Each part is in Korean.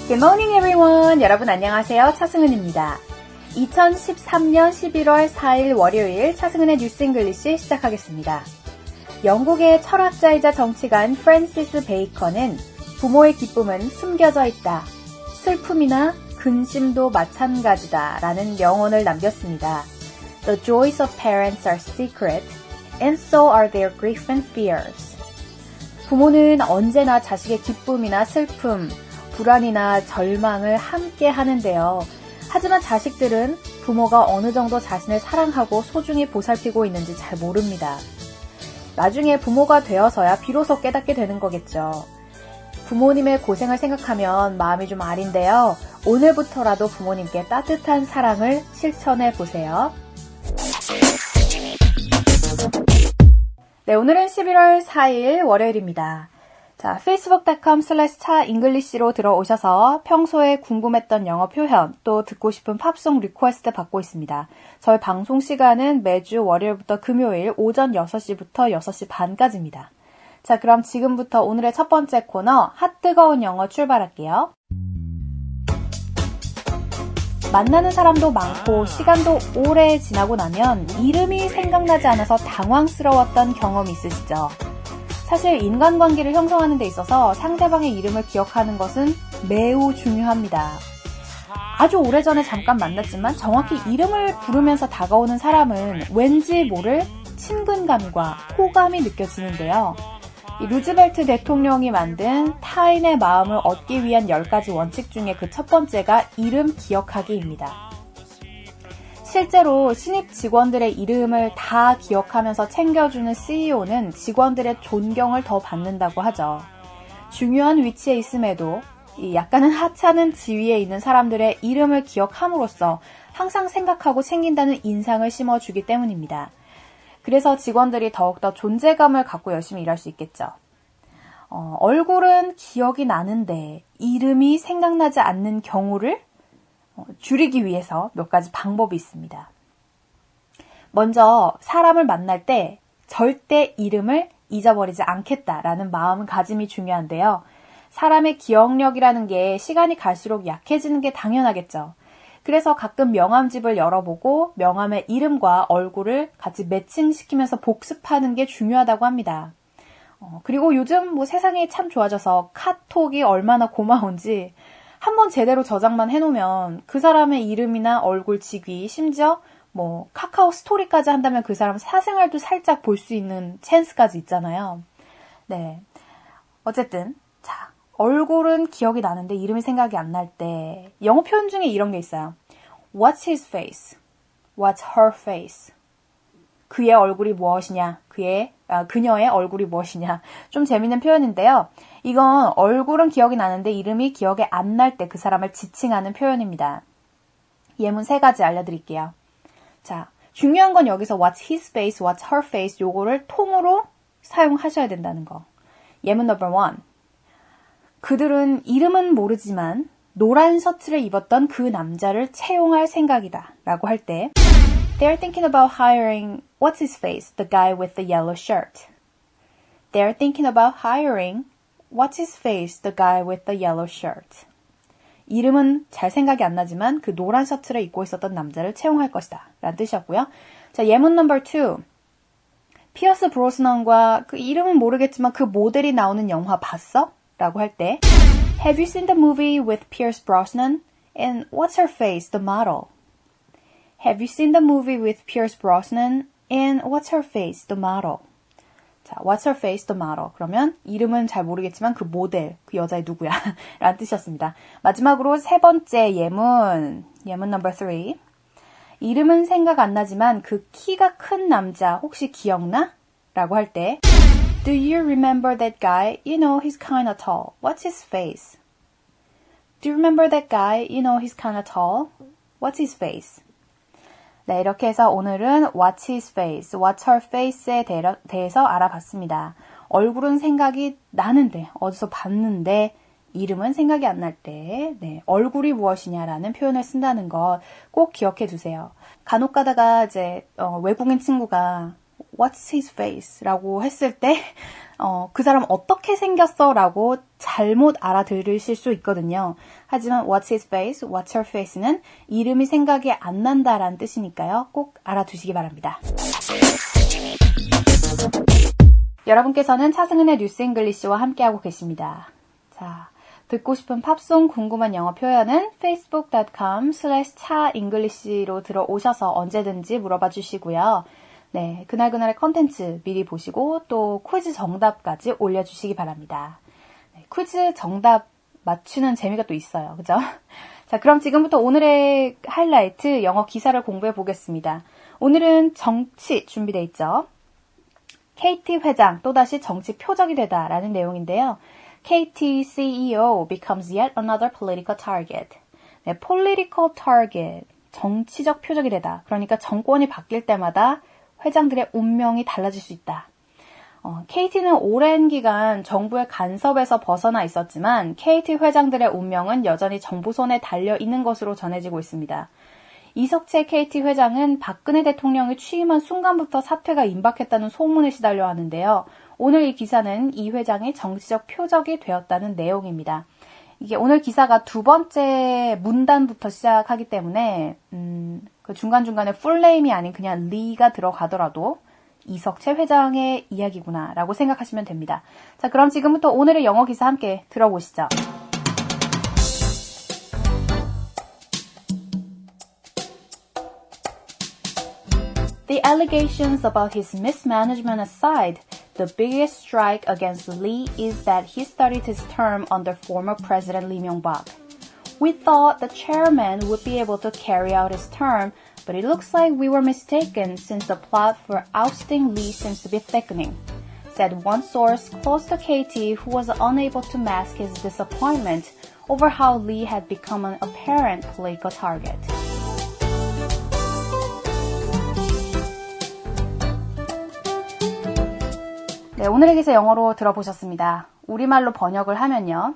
Good morning everyone. 여러분 안녕하세요. 차승은입니다. 2013년 11월 4일 월요일 차승은의 뉴스 잉글리시 시작하겠습니다. 영국의 철학자이자 정치가인 프랜시스 베이컨은 부모의 기쁨은 숨겨져 있다. 슬픔이나 근심도 마찬가지다. 라는 명언을 남겼습니다. The joys of parents are secret, and so are their grief and fears. 부모는 언제나 자식의 기쁨이나 슬픔, 불안이나 절망을 함께 하는데요. 하지만 자식들은 부모가 어느 정도 자신을 사랑하고 소중히 보살피고 있는지 잘 모릅니다. 나중에 부모가 되어서야 비로소 깨닫게 되는 거겠죠. 부모님의 고생을 생각하면 마음이 좀 아린데요. 오늘부터라도 부모님께 따뜻한 사랑을 실천해 보세요. 네, 오늘은 11월 4일 월요일입니다. 자, facebook.com/차잉글리시로 들어오셔서 평소에 궁금했던 영어 표현, 또 듣고 싶은 팝송 리퀘스트 받고 있습니다. 저희 방송 시간은 매주 월요일부터 금요일 오전 6시부터 6시 반까지입니다. 자, 그럼 지금부터 오늘의 첫 번째 코너, 핫뜨거운 영어 출발할게요. 만나는 사람도 많고 시간도 오래 지나고 나면 이름이 생각나지 않아서 당황스러웠던 경험이 있으시죠? 사실 인간관계를 형성하는 데 있어서 상대방의 이름을 기억하는 것은 매우 중요합니다. 아주 오래전에 잠깐 만났지만 정확히 이름을 부르면서 다가오는 사람은 왠지 모를 친근감과 호감이 느껴지는데요. 이 루즈벨트 대통령이 만든 타인의 마음을 얻기 위한 10가지 원칙 중에 그 첫 번째가 이름 기억하기입니다. 실제로 신입 직원들의 이름을 다 기억하면서 챙겨주는 CEO는 직원들의 존경을 더 받는다고 하죠. 중요한 위치에 있음에도 약간은 하찮은 지위에 있는 사람들의 이름을 기억함으로써 항상 생각하고 챙긴다는 인상을 심어주기 때문입니다. 그래서 직원들이 더욱더 존재감을 갖고 열심히 일할 수 있겠죠. 얼굴은 기억이 나는데 이름이 생각나지 않는 경우를 줄이기 위해서 몇 가지 방법이 있습니다. 먼저 사람을 만날 때 절대 이름을 잊어버리지 않겠다라는 마음가짐이 중요한데요. 사람의 기억력이라는 게 시간이 갈수록 약해지는 게 당연하겠죠. 그래서 가끔 명함집을 열어보고 명함의 이름과 얼굴을 같이 매칭시키면서 복습하는 게 중요하다고 합니다. 그리고 요즘 세상이 참 좋아져서 카톡이 얼마나 고마운지 한번 제대로 저장만 해놓으면 그 사람의 이름이나 얼굴 직위, 심지어 카카오 스토리까지 한다면 그 사람 사생활도 살짝 볼 수 있는 찬스까지 있잖아요. 네, 어쨌든 자, 얼굴은 기억이 나는데 이름이 생각이 안 날 때 영어 표현 중에 이런 게 있어요. What's his face? What's her face? 그의 얼굴이 무엇이냐? 그녀의 얼굴이 무엇이냐? 좀 재밌는 표현인데요. 이건 얼굴은 기억이 나는데 이름이 기억이 안 날 때 그 사람을 지칭하는 표현입니다. 예문 3가지 알려드릴게요. 자, 중요한 건 여기서 what's his face, what's her face 요거를 통으로 사용하셔야 된다는 거. 예문 넘버 1. 그들은 이름은 모르지만 노란 셔츠를 입었던 그 남자를 채용할 생각이다 라고 할 때 They're thinking about hiring, what's his face, the guy with the yellow shirt. They're thinking about hiring, what's his face, the guy with the yellow shirt. 이름은 잘 생각이 안 나지만 그 노란 셔츠를 입고 있었던 남자를 채용할 것이다 라는 뜻이었고요. 자, 예문 넘버 2. 피어스 브로스넌과 그 이름은 모르겠지만 그 모델이 나오는 영화 봤어? 라고 할 때 Have you seen the movie with Pierce Brosnan? And what's her face, the model? Have you seen the movie with Pierce Brosnan? And what's her face, the model? 자, what's her face, the model? 그러면 이름은 잘 모르겠지만 그 모델, 그 여자애 누구야? 라는 뜻이었습니다. 마지막으로 3번째 예문 넘버 3. 이름은 생각 안 나지만 그 키가 큰 남자 혹시 기억나? 라고 할 때 Do you remember that guy? You know he's kinda tall. What's his face? Do you remember that guy? You know he's kinda tall. What's his face? 네, 이렇게 해서 오늘은 What's his face, What's her face에 대해서 알아봤습니다. 얼굴은 생각이 나는데, 어디서 봤는데, 이름은 생각이 안 날 때, 네, 얼굴이 무엇이냐라는 표현을 쓴다는 것 꼭 기억해 두세요. 간혹 가다가 외국인 친구가 What's his face? 라고 했을 때 그 사람 어떻게 생겼어? 라고 잘못 알아들으실 수 있거든요. 하지만 What's his face? What's her face는 이름이 생각이 안 난다라는 뜻이니까요. 꼭 알아두시기 바랍니다. 여러분께서는 차승은의 뉴스 잉글리시와 함께하고 계십니다. 자, 듣고 싶은 팝송 궁금한 영어 표현은 facebook.com/차잉글리시로 들어오셔서 언제든지 물어봐 주시고요. 네, 그날그날의 컨텐츠 미리 보시고 또 퀴즈 정답까지 올려주시기 바랍니다. 네, 퀴즈 정답 맞추는 재미가 또 있어요. 그죠? 자, 그럼 지금부터 오늘의 하이라이트 영어 기사를 공부해 보겠습니다. 오늘은 정치 준비되어 있죠. KT 회장 또다시 정치 표적이 되다라는 내용인데요. KT CEO becomes yet another political target. 네, political target, 정치적 표적이 되다. 그러니까 정권이 바뀔 때마다 회장들의 운명이 달라질 수 있다. KT는 오랜 기간 정부의 간섭에서 벗어나 있었지만 KT 회장들의 운명은 여전히 정부 손에 달려 있는 것으로 전해지고 있습니다. 이석채 KT 회장은 박근혜 대통령이 취임한 순간부터 사퇴가 임박했다는 소문에 시달려 하는데요. 오늘 이 기사는 이 회장이 정치적 표적이 되었다는 내용입니다. 이게 오늘 기사가 두 번째 문단부터 시작하기 때문에 그 중간중간에 풀네임이 아닌 그냥 리가 들어가더라도 이석채 회장의 이야기구나 라고 생각하시면 됩니다. 자, 그럼 지금부터 오늘의 영어 기사 함께 들어보시죠. The allegations about his mismanagement aside, the biggest strike against Lee is that he started his term under former President Lee Myung-bak. We thought the chairman would be able to carry out his term, but it looks like we were mistaken since the plot for ousting Lee seems to be thickening, said one source close to KT who was unable to mask his disappointment over how Lee had become an apparent political target. 네, 오늘의 기사 영어로 들어보셨습니다. 우리말로 번역을 하면요.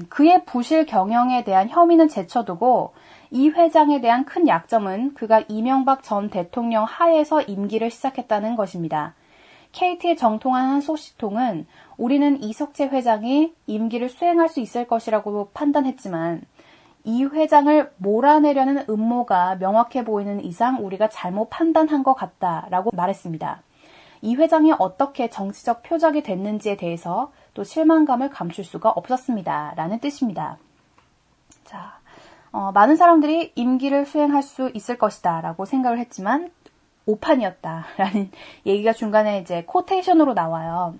그의 부실 경영에 대한 혐의는 제쳐두고 이 회장에 대한 큰 약점은 그가 이명박 전 대통령 하에서 임기를 시작했다는 것입니다. KT의 정통한 한 소식통은 우리는 이석채 회장이 임기를 수행할 수 있을 것이라고 판단했지만 이 회장을 몰아내려는 음모가 명확해 보이는 이상 우리가 잘못 판단한 것 같다라고 말했습니다. 이 회장이 어떻게 정치적 표적이 됐는지에 대해서 또 실망감을 감출 수가 없었습니다. 라는 뜻입니다. 자, 많은 사람들이 임기를 수행할 수 있을 것이다 라고 생각을 했지만 오판이었다 라는 얘기가 중간에 이제 코테이션으로 나와요.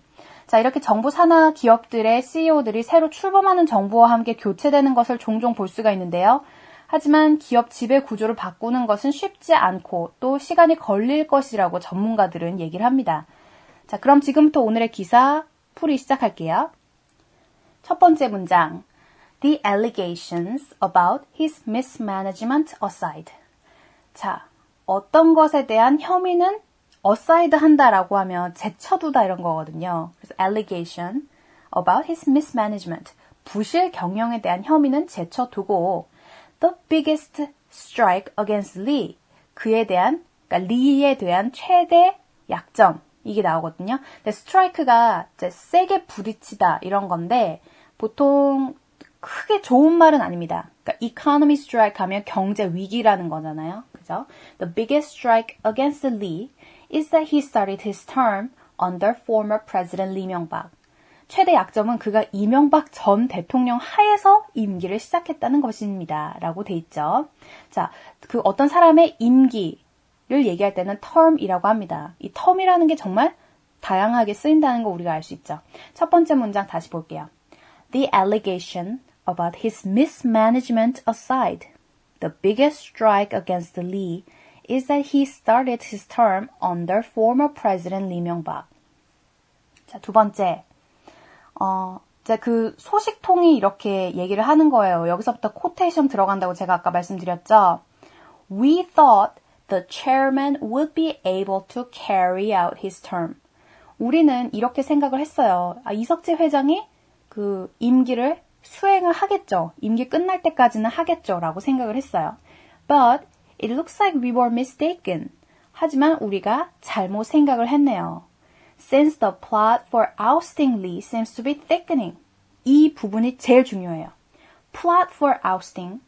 자, 이렇게 정부 산하 기업들의 CEO들이 새로 출범하는 정부와 함께 교체되는 것을 종종 볼 수가 있는데요. 하지만 기업 지배 구조를 바꾸는 것은 쉽지 않고 또 시간이 걸릴 것이라고 전문가들은 얘기를 합니다. 자, 그럼 지금부터 오늘의 기사 풀이 시작할게요. 첫 번째 문장. The allegations about his mismanagement aside. 자, 어떤 것에 대한 혐의는 aside 한다라고 하면 제쳐두다 이런 거거든요. 그래서 allegation about his mismanagement. 부실 경영에 대한 혐의는 제쳐두고 The biggest strike against Lee. 그에 대한, 그러니까 리에 대한 최대 약점. 이게 나오거든요. 근데 strike가 이제 세게 부딪히다 이런 건데 보통 크게 좋은 말은 아닙니다. 그러니까 economy strike 하면 경제 위기라는 거잖아요. 그죠? The biggest strike against Lee is that he started his term under former President Lee Myung-bak. 최대 약점은 그가 이명박 전 대통령 하에서 임기를 시작했다는 것입니다. 라고 돼 있죠. 자, 그 어떤 사람의 임기를 얘기할 때는 term이라고 합니다. 이 term이라는 게 정말 다양하게 쓰인다는 거 우리가 알 수 있죠. 첫 번째 문장 다시 볼게요. The allegation about his mismanagement aside, the biggest strike against Lee is that he started his term under former President Lee Myung-bak. 자, 두 번째. 이제 그 소식통이 이렇게 얘기를 하는 거예요. 여기서부터 코테이션 들어간다고 제가 아까 말씀드렸죠. We thought the chairman would be able to carry out his term. 우리는 이렇게 생각을 했어요. 이석채 회장이 그 임기를 수행을 하겠죠. 임기 끝날 때까지는 하겠죠. 라고 생각을 했어요. But it looks like we were mistaken. 하지만 우리가 잘못 생각을 했네요. Since the plot for ousting Lee seems to be thickening. 이 부분이 제일 중요해요. Plot for ousting.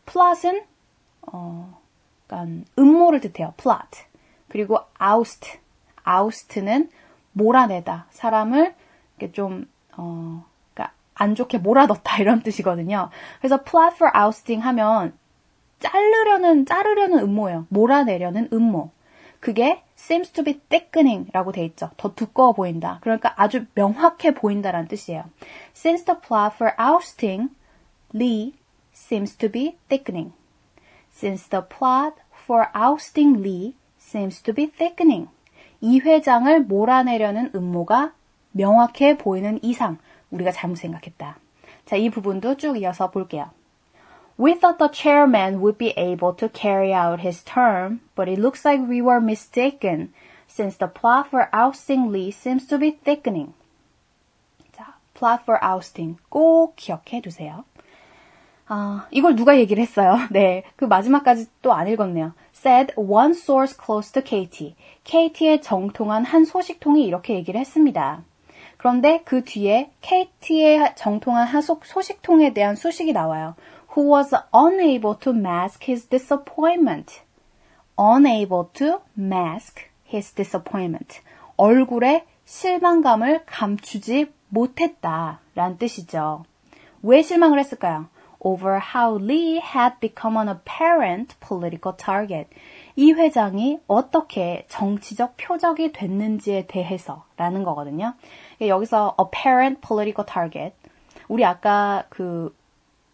plot은 약간 음모를 뜻해요. plot. 그리고 oust. oust는 몰아내다. 사람을 이렇게 좀 그러니까 안 좋게 몰아넣다 이런 뜻이거든요. 그래서 plot for ousting 하면 자르려는 음모예요. 몰아내려는 음모. 그게 seems to be thickening 라고 돼 있죠. 더 두꺼워 보인다. 그러니까 아주 명확해 보인다라는 뜻이에요. Since the plot for ousting Lee seems to be thickening. Since the plot for ousting Lee seems to be thickening. 이 회장을 몰아내려는 음모가 명확해 보이는 이상 우리가 잘못 생각했다. 자, 이 부분도 쭉 이어서 볼게요. We thought the chairman would be able to carry out his term, but it looks like we were mistaken, since the plot for ousting Lee seems to be thickening. 자, plot for ousting 꼭 기억해 두세요. 이걸 누가 얘기를 했어요? 네, 그 마지막까지 또 안 읽었네요. Said one source close to Katie. Katie의 정통한 한 소식통이 이렇게 얘기를 했습니다. 그런데 그 뒤에 Katie의 정통한 한 소식통에 대한 수식이 나와요. Who was unable to mask his disappointment. Unable to mask his disappointment. 얼굴에 실망감을 감추지 못했다라는 뜻이죠. 왜 실망을 했을까요? Over how Lee had become an apparent political target. 이 회장이 어떻게 정치적 표적이 됐는지에 대해서라는 거거든요. 여기서 apparent political target. 우리 아까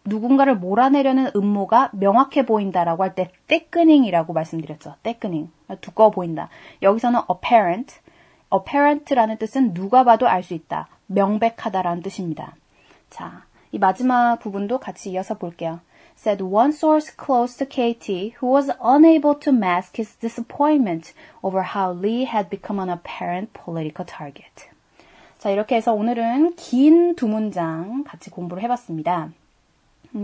누군가를 몰아내려는 음모가 명확해 보인다라고 할 때 thickening이라고 말씀드렸죠. thickening. 두꺼워 보인다. 여기서는 apparent. apparent라는 뜻은 누가 봐도 알 수 있다. 명백하다라는 뜻입니다. 자, 이 마지막 부분도 같이 이어서 볼게요. Said one source close to Katie who was unable to mask his disappointment over how Lee had become an apparent political target. 자, 이렇게 해서 오늘은 긴 두 문장 같이 공부를 해봤습니다.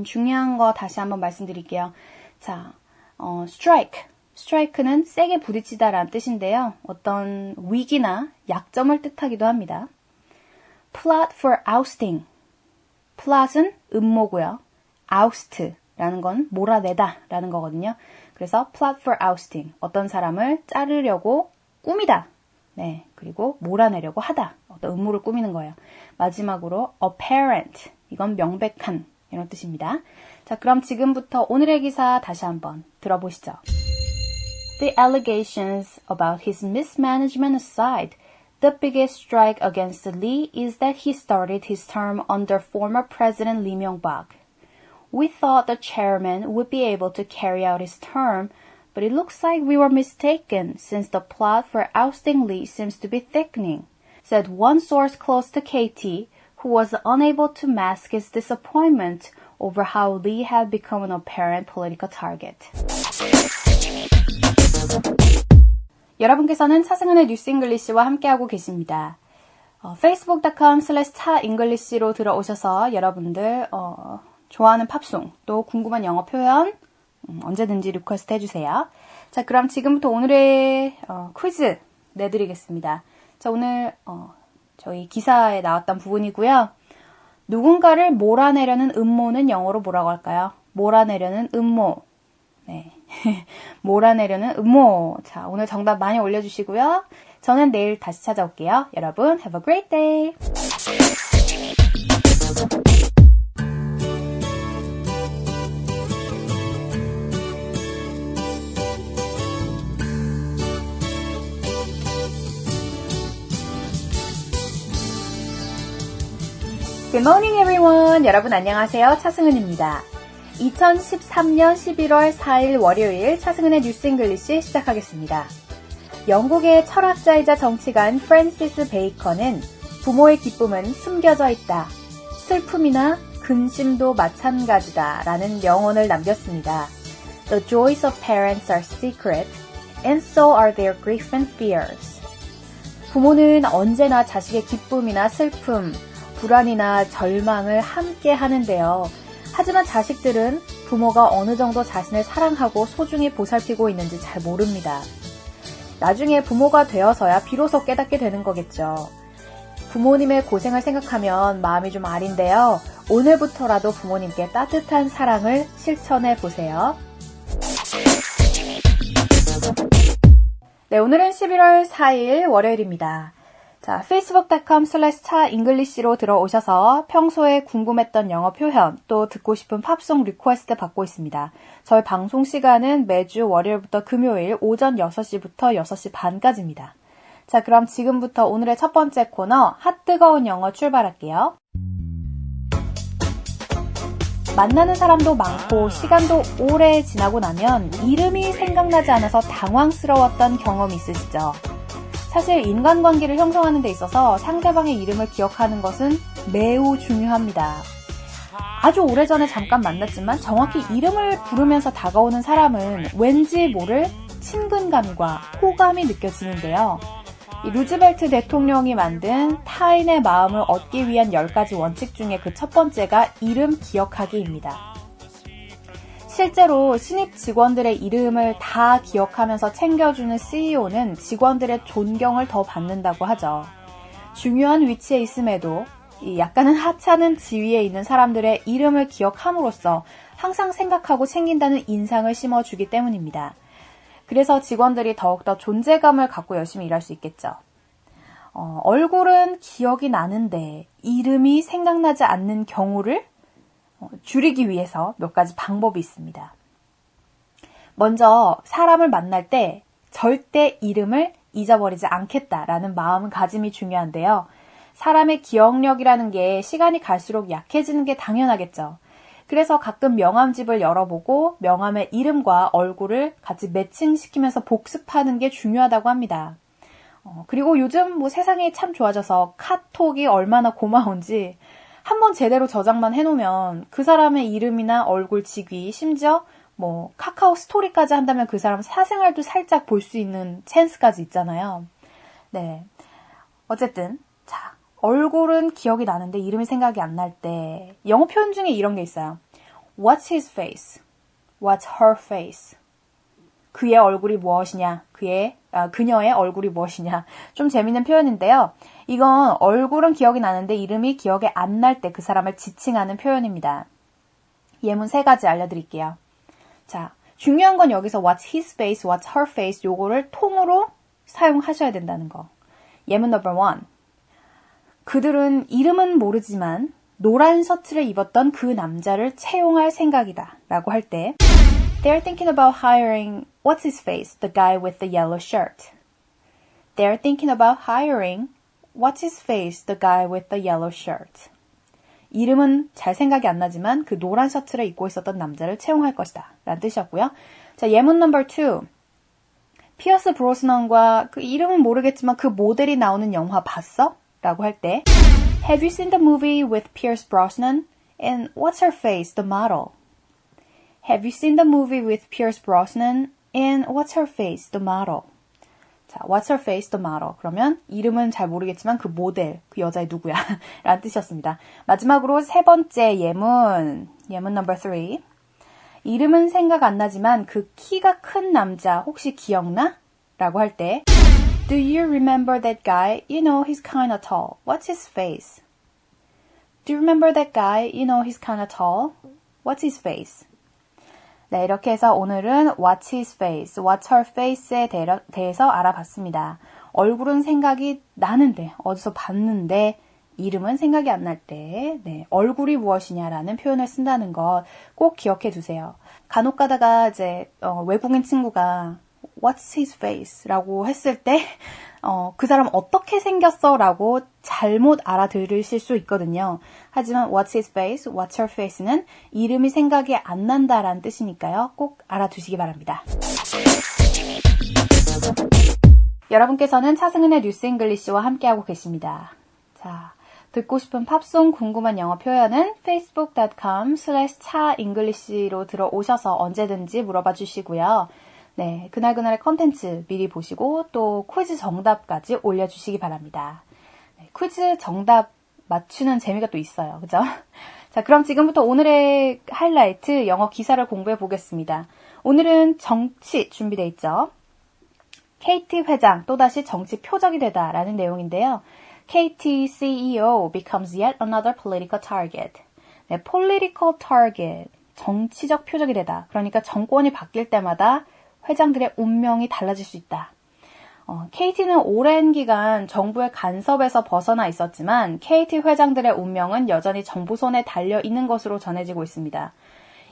중요한 거 다시 한번 말씀드릴게요. 자, strike. strike는 세게 부딪히다라는 뜻인데요. 어떤 위기나 약점을 뜻하기도 합니다. plot for ousting. plot은 음모고요. oust라는 건 몰아내다라는 거거든요. 그래서 plot for ousting. 어떤 사람을 자르려고 꾸미다. 네, 그리고 몰아내려고 하다. 어떤 음모를 꾸미는 거예요. 마지막으로 apparent. 이건 명백한. 이런 뜻입니다. 자, 그럼 지금부터 오늘의 기사 다시 한번 들어보시죠. The allegations about his mismanagement aside, the biggest strike against Lee is that he started his term under former President Lee Myung-bak. We thought the chairman would be able to carry out his term, but it looks like we were mistaken since the plot for ousting Lee seems to be thickening, said one source close to KT, who was unable to mask his disappointment over how Lee had become an apparent political target. 여러분께서는 차승은의 뉴스 잉글리시와 함께하고 계십니다. facebook.com/차잉글리시로 들어오셔서 여러분들 좋아하는 팝송, 또 궁금한 영어 표현 언제든지 리퀘스트 해주세요. 자, 그럼 지금부터 오늘의 퀴즈 내드리겠습니다. 자, 오늘 저희 기사에 나왔던 부분이고요. 누군가를 몰아내려는 음모는 영어로 뭐라고 할까요? 몰아내려는 음모. 네. 몰아내려는 음모. 자, 오늘 정답 많이 올려주시고요. 저는 내일 다시 찾아올게요. 여러분, have a great day! Good morning everyone. 여러분 안녕하세요. 차승은입니다. 2013년 11월 4일 월요일 차승은의 뉴스 잉글리시 시작하겠습니다. 영국의 철학자이자 정치가인 프랜시스 베이컨은 부모의 기쁨은 숨겨져 있다. 슬픔이나 근심도 마찬가지다. 라는 명언을 남겼습니다. The joys of parents are secret, and so are their grief and fears. 부모는 언제나 자식의 기쁨이나 슬픔, 불안이나 절망을 함께 하는데요. 하지만 자식들은 부모가 어느 정도 자신을 사랑하고 소중히 보살피고 있는지 잘 모릅니다. 나중에 부모가 되어서야 비로소 깨닫게 되는 거겠죠. 부모님의 고생을 생각하면 마음이 좀 아린데요. 오늘부터라도 부모님께 따뜻한 사랑을 실천해 보세요. 네, 오늘은 11월 4일 월요일입니다. 자, facebook.com/차잉글리시로 들어오셔서 평소에 궁금했던 영어 표현, 또 듣고 싶은 팝송 리퀘스트 받고 있습니다. 저희 방송 시간은 매주 월요일부터 금요일 오전 6시부터 6시 반까지입니다. 자, 그럼 지금부터 오늘의 첫 번째 코너, 핫뜨거운 영어 출발할게요. 만나는 사람도 많고 시간도 오래 지나고 나면 이름이 생각나지 않아서 당황스러웠던 경험이 있으시죠? 사실 인간관계를 형성하는 데 있어서 상대방의 이름을 기억하는 것은 매우 중요합니다. 아주 오래전에 잠깐 만났지만 정확히 이름을 부르면서 다가오는 사람은 왠지 모를 친근감과 호감이 느껴지는데요. 루즈벨트 대통령이 만든 타인의 마음을 얻기 위한 10가지 원칙 중에 그 첫 번째가 이름 기억하기입니다. 실제로 신입 직원들의 이름을 다 기억하면서 챙겨주는 CEO는 직원들의 존경을 더 받는다고 하죠. 중요한 위치에 있음에도 약간은 하찮은 지위에 있는 사람들의 이름을 기억함으로써 항상 생각하고 챙긴다는 인상을 심어주기 때문입니다. 그래서 직원들이 더욱더 존재감을 갖고 열심히 일할 수 있겠죠. 얼굴은 기억이 나는데 이름이 생각나지 않는 경우를 줄이기 위해서 몇 가지 방법이 있습니다. 먼저 사람을 만날 때 절대 이름을 잊어버리지 않겠다라는 마음가짐이 중요한데요. 사람의 기억력이라는 게 시간이 갈수록 약해지는 게 당연하겠죠. 그래서 가끔 명함집을 열어보고 명함의 이름과 얼굴을 같이 매칭시키면서 복습하는 게 중요하다고 합니다. 그리고 요즘 세상이 참 좋아져서 카톡이 얼마나 고마운지 한번 제대로 저장만 해놓으면 그 사람의 이름이나 얼굴 직위, 심지어 카카오 스토리까지 한다면 그 사람 사생활도 살짝 볼 수 있는 찬스까지 있잖아요. 네, 어쨌든 자, 얼굴은 기억이 나는데 이름이 생각이 안 날 때 영어 표현 중에 이런 게 있어요. What's his face? What's her face? 그의 얼굴이 무엇이냐? 그녀의 얼굴이 무엇이냐? 좀 재밌는 표현인데요. 이건 얼굴은 기억이 나는데 이름이 기억이 안 날 때 그 사람을 지칭하는 표현입니다. 예문 3가지 알려드릴게요. 자, 중요한 건 여기서 What's his face? What's her face? 요거를 통으로 사용하셔야 된다는 거. 예문 넘버 1. 그들은 이름은 모르지만 노란 셔츠를 입었던 그 남자를 채용할 생각이다 라고 할 때 They're thinking about hiring what's his face, the guy with the yellow shirt. They're thinking about hiring what's his face, the guy with the yellow shirt. 이름은 잘 생각이 안 나지만 그 노란 셔츠를 입고 있었던 남자를 채용할 것이다 라는 뜻이었고요. 자, 예문 넘버 2. 피어스 브로스넌과 그 이름은 모르겠지만 그 모델이 나오는 영화 봤어? 라고 할 때 Have you seen the movie with Pierce Brosnan? And what's her face, the model? Have you seen the movie with Pierce Brosnan? And what's her face, the model? 자, what's her face, the model? 그러면 이름은 잘 모르겠지만 그 모델, 그 여자의 누구야? 라는 뜻이었습니다. 마지막으로 3번째 예문 넘버 3. 이름은 생각 안 나지만 그 키가 큰 남자 혹시 기억나? 라고 할 때 Do you remember that guy? You know he's kinda tall. What's his face? Do you remember that guy? You know he's kinda tall. What's his face? 네, 이렇게 해서 오늘은 What's his face? What's her face에 대해서 알아봤습니다. 얼굴은 생각이 나는데, 어디서 봤는데, 이름은 생각이 안 날 때, 네, 얼굴이 무엇이냐라는 표현을 쓴다는 것 꼭 기억해 두세요. 간혹 가다가 외국인 친구가 What's his face? 라고 했을 때 그 사람 어떻게 생겼어? 라고 잘못 알아들으실 수 있거든요. 하지만 What's his face? What's her face는 이름이 생각이 안 난다라는 뜻이니까요. 꼭 알아두시기 바랍니다. 여러분께서는 차승은의 뉴스 잉글리시와 함께하고 계십니다. 자, 듣고 싶은 팝송 궁금한 영어 표현은 facebook.com/차잉글리시로 들어오셔서 언제든지 물어봐 주시고요. 네, 그날그날의 컨텐츠 미리 보시고 또 퀴즈 정답까지 올려주시기 바랍니다. 네, 퀴즈 정답 맞추는 재미가 또 있어요. 그죠? 자, 그럼 지금부터 오늘의 하이라이트 영어 기사를 공부해 보겠습니다. 오늘은 정치 준비되어 있죠? KT 회장 또다시 정치 표적이 되다라는 내용인데요. KT CEO becomes yet another political target. 네, political target, 정치적 표적이 되다. 그러니까 정권이 바뀔 때마다 회장들의 운명이 달라질 수 있다. KT는 오랜 기간 정부의 간섭에서 벗어나 있었지만 KT 회장들의 운명은 여전히 정부 손에 달려 있는 것으로 전해지고 있습니다.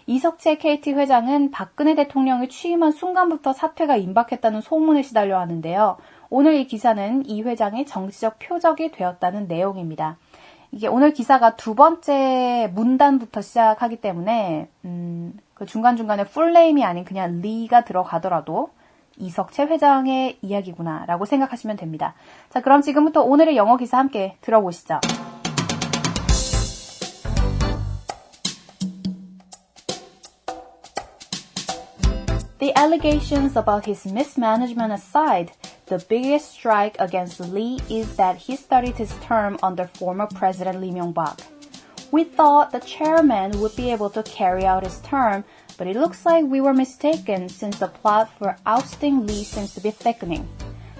이석채 KT 회장은 박근혜 대통령이 취임한 순간부터 사퇴가 임박했다는 소문에 시달려 하는데요. 오늘 이 기사는 이 회장의 정치적 표적이 되었다는 내용입니다. 이게 오늘 기사가 두 번째 문단부터 시작하기 때문에 그 중간중간에 풀네임이 아닌 그냥 리가 들어가더라도 이석채 회장의 이야기구나 라고 생각하시면 됩니다. 자, 그럼 지금부터 오늘의 영어 기사 함께 들어보시죠. The allegations about his mismanagement aside, the biggest strike against Lee is that he started his term under former President Lee Myung-bak. We thought the chairman would be able to carry out his term, but it looks like we were mistaken since the plot for ousting Lee seems to be thickening,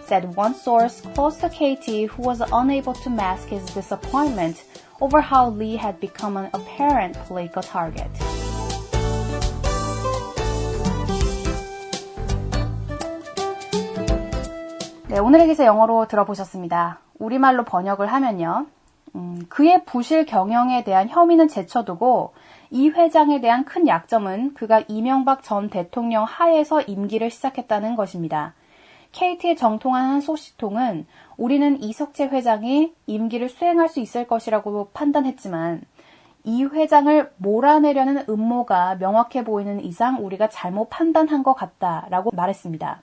said one source close to KT who was unable to mask his disappointment over how Lee had become an apparent political target. 네, 오늘의 기사 영어로 들어보셨습니다. 우리말로 번역을 하면요. 그의 부실 경영에 대한 혐의는 제쳐두고 이 회장에 대한 큰 약점은 그가 이명박 전 대통령 하에서 임기를 시작했다는 것입니다. KT의 정통한 한 소식통은 우리는 이석채 회장이 임기를 수행할 수 있을 것이라고 판단했지만 이 회장을 몰아내려는 음모가 명확해 보이는 이상 우리가 잘못 판단한 것 같다라고 말했습니다.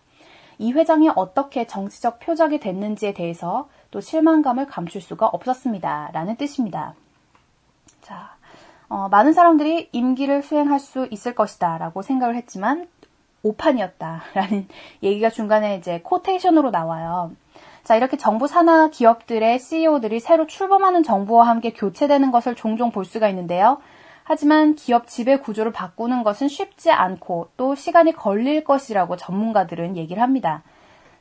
이 회장이 어떻게 정치적 표적이 됐는지에 대해서 또 실망감을 감출 수가 없었습니다. 라는 뜻입니다. 자, 많은 사람들이 임기를 수행할 수 있을 것이다 라고 생각을 했지만 오판이었다 라는 얘기가 중간에 이제 코테이션으로 나와요. 자, 이렇게 정부 산하 기업들의 CEO들이 새로 출범하는 정부와 함께 교체되는 것을 종종 볼 수가 있는데요. 하지만 기업 지배 구조를 바꾸는 것은 쉽지 않고 또 시간이 걸릴 것이라고 전문가들은 얘기를 합니다.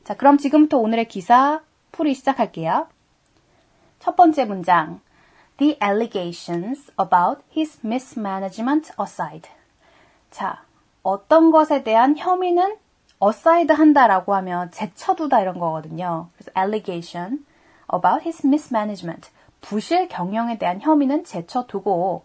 자, 그럼 지금부터 오늘의 기사 풀이 시작할게요. 첫 번째 문장. The allegations about his mismanagement aside. 자, 어떤 것에 대한 혐의는 aside 한다라고 하면 제쳐두다 이런 거거든요. 그래서 allegation about his mismanagement. 부실 경영에 대한 혐의는 제쳐두고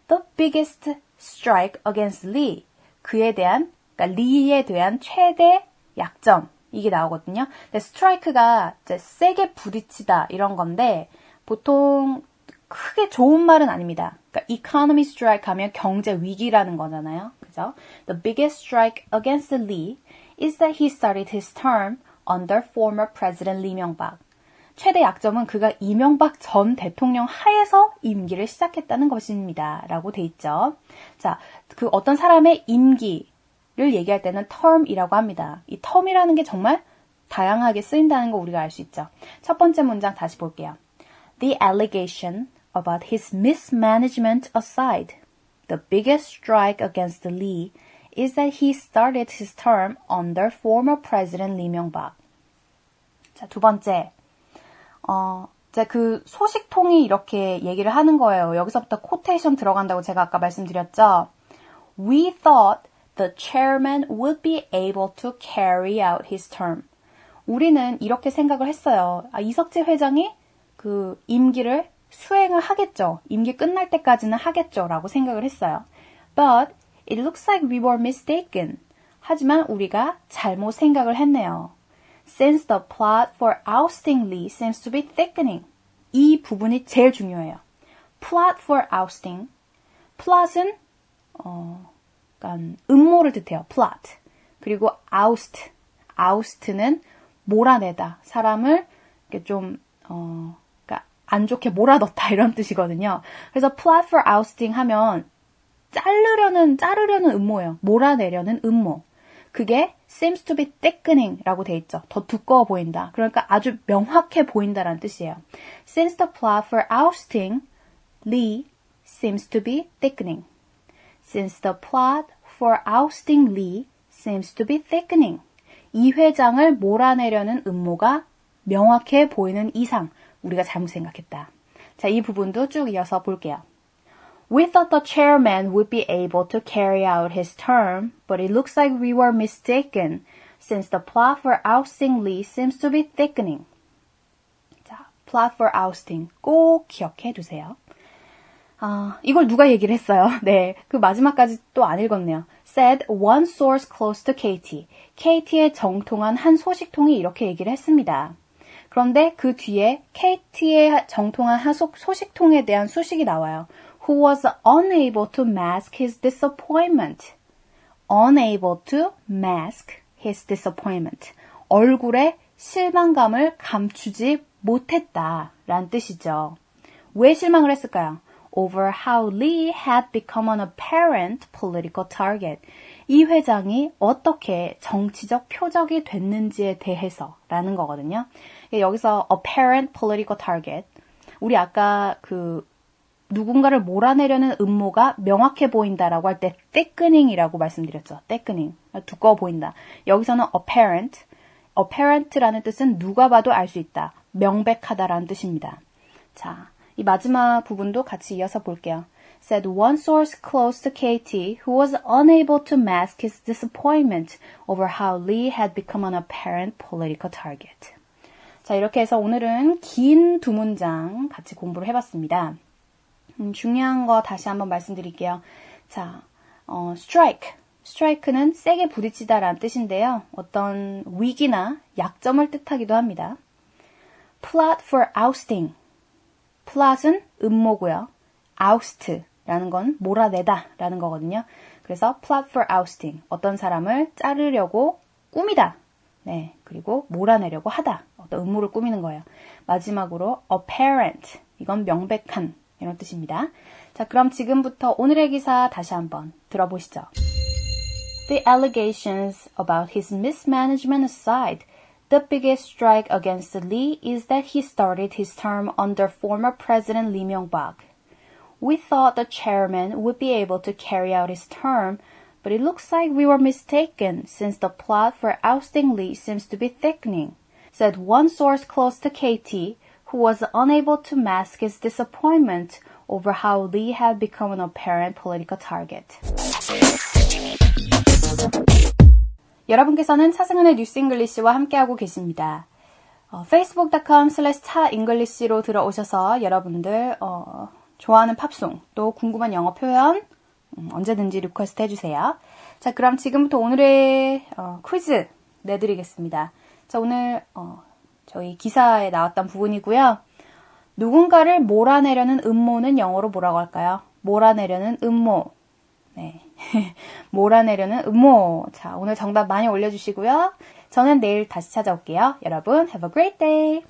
The biggest strike against Lee. 그에 대한, 그러니까 리에 대한 최대 약점. 이게 나오거든요. 근데 strike가 이제 세게 부딪히다 이런 건데 보통 크게 좋은 말은 아닙니다. 그러니까 economy strike 하면 경제 위기라는 거잖아요. 그죠? The biggest strike against Lee is that he started his term under former President Lee Myung-bak. 최대 약점은 그가 이명박 전 대통령 하에서 임기를 시작했다는 것입니다. 라고 돼 있죠. 자, 그 어떤 사람의 임기를 얘기할 때는 term이라고 합니다. 이 term이라는 게 정말 다양하게 쓰인다는 거 우리가 알 수 있죠. 첫 번째 문장 다시 볼게요. The allegation about his mismanagement aside, the biggest strike against Lee is that he started his term under former President Lee Myung-bak. 자, 두 번째. 이제 그 소식통이 이렇게 얘기를 하는 거예요. 여기서부터 코테이션 들어간다고 제가 아까 말씀드렸죠. We thought the chairman would be able to carry out his term. 우리는 이렇게 생각을 했어요. 이석채 회장이 그 임기를 수행을 하겠죠. 임기 끝날 때까지는 하겠죠. 라고 생각을 했어요. But it looks like we were mistaken. 하지만 우리가 잘못 생각을 했네요. Since the plot for ousting Lee seems to be thickening. 이 부분이 제일 중요해요. Plot for ousting. plot은 약간 음모를 뜻해요. plot. 그리고 oust. oust는 몰아내다. 사람을 이렇게 좀 그러니까 안 좋게 몰아넣다 이런 뜻이거든요. 그래서 plot for ousting 하면 자르려는 음모예요. 몰아내려는 음모. 그게 seems to be thickening 라고 돼 있죠. 더 두꺼워 보인다. 그러니까 아주 명확해 보인다라는 뜻이에요. Since the plot for ousting Lee seems to be thickening. Since the plot for ousting Lee seems to be thickening. 이 회장을 몰아내려는 음모가 명확해 보이는 이상 우리가 잘못 생각했다. 자, 이 부분도 쭉 이어서 볼게요. We thought the chairman would be able to carry out his term, but it looks like we were mistaken, since the plot for ousting Lee seems to be thickening. 자, plot for ousting 꼭 기억해 두세요. 이걸 누가 얘기를 했어요? 네, 그 마지막까지 또 안 읽었네요. Said one source close to Katie. Katie의 정통한 한 소식통이 이렇게 얘기를 했습니다. 그런데 그 뒤에 Katie의 정통한 한 소식통에 대한 수식이 나와요. Who was unable to mask his disappointment. Unable to mask his disappointment. 얼굴에 실망감을 감추지 못했다라는 뜻이죠. 왜 실망을 했을까요? Over how Lee had become an apparent political target. 이 회장이 어떻게 정치적 표적이 됐는지에 대해서 라는 거거든요. 여기서 apparent political target. 우리 아까 누군가를 몰아내려는 음모가 명확해 보인다라고 할 때 thickening이라고 말씀드렸죠. thickening. 두꺼워 보인다. 여기서는 apparent라는 뜻은 누가 봐도 알 수 있다. 명백하다라는 뜻입니다. 자, 이 마지막 부분도 같이 이어서 볼게요. Said one source close to Katie who was unable to mask his disappointment over how Lee had become an apparent political target. 자, 이렇게 해서 오늘은 긴 두 문장 같이 공부를 해봤습니다. 중요한 거 다시 한번 말씀드릴게요. 자, strike. strike는 세게 부딪히다라는 뜻인데요. 어떤 위기나 약점을 뜻하기도 합니다. plot for ousting. plot은 음모고요. oust라는 건 몰아내다 라는 거거든요. 그래서 plot for ousting. 어떤 사람을 자르려고 꾸미다. 네, 그리고 몰아내려고 하다. 어떤 음모를 꾸미는 거예요. 마지막으로 apparent. 이건 명백한 이런 뜻입니다. 자, 그럼 지금부터 오늘의 기사 다시 한번 들어보시죠. The allegations about his mismanagement aside, the biggest strike against Lee is that he started his term under former President Lee Myung-bak. We thought the chairman would be able to carry out his term, but it looks like we were mistaken since the plot for ousting Lee seems to be thickening, said one source close to KT, who was unable to mask his disappointment over how Lee had become an apparent political target. 여러분께서는 차승은의 뉴스 잉글리시와 함께하고 계십니다. facebook.com/차잉글리시로 들어오셔서 여러분들 좋아하는 팝송 또 궁금한 영어 표현 언제든지 리퀘스트 해주세요. 자, 그럼 지금부터 오늘의 퀴즈 내드리겠습니다. 자, 오늘 저희 기사에 나왔던 부분이고요. 누군가를 몰아내려는 음모는 영어로 뭐라고 할까요? 몰아내려는 음모. 네. 몰아내려는 음모. 자, 오늘 정답 많이 올려주시고요. 저는 내일 다시 찾아올게요. 여러분, have a great day!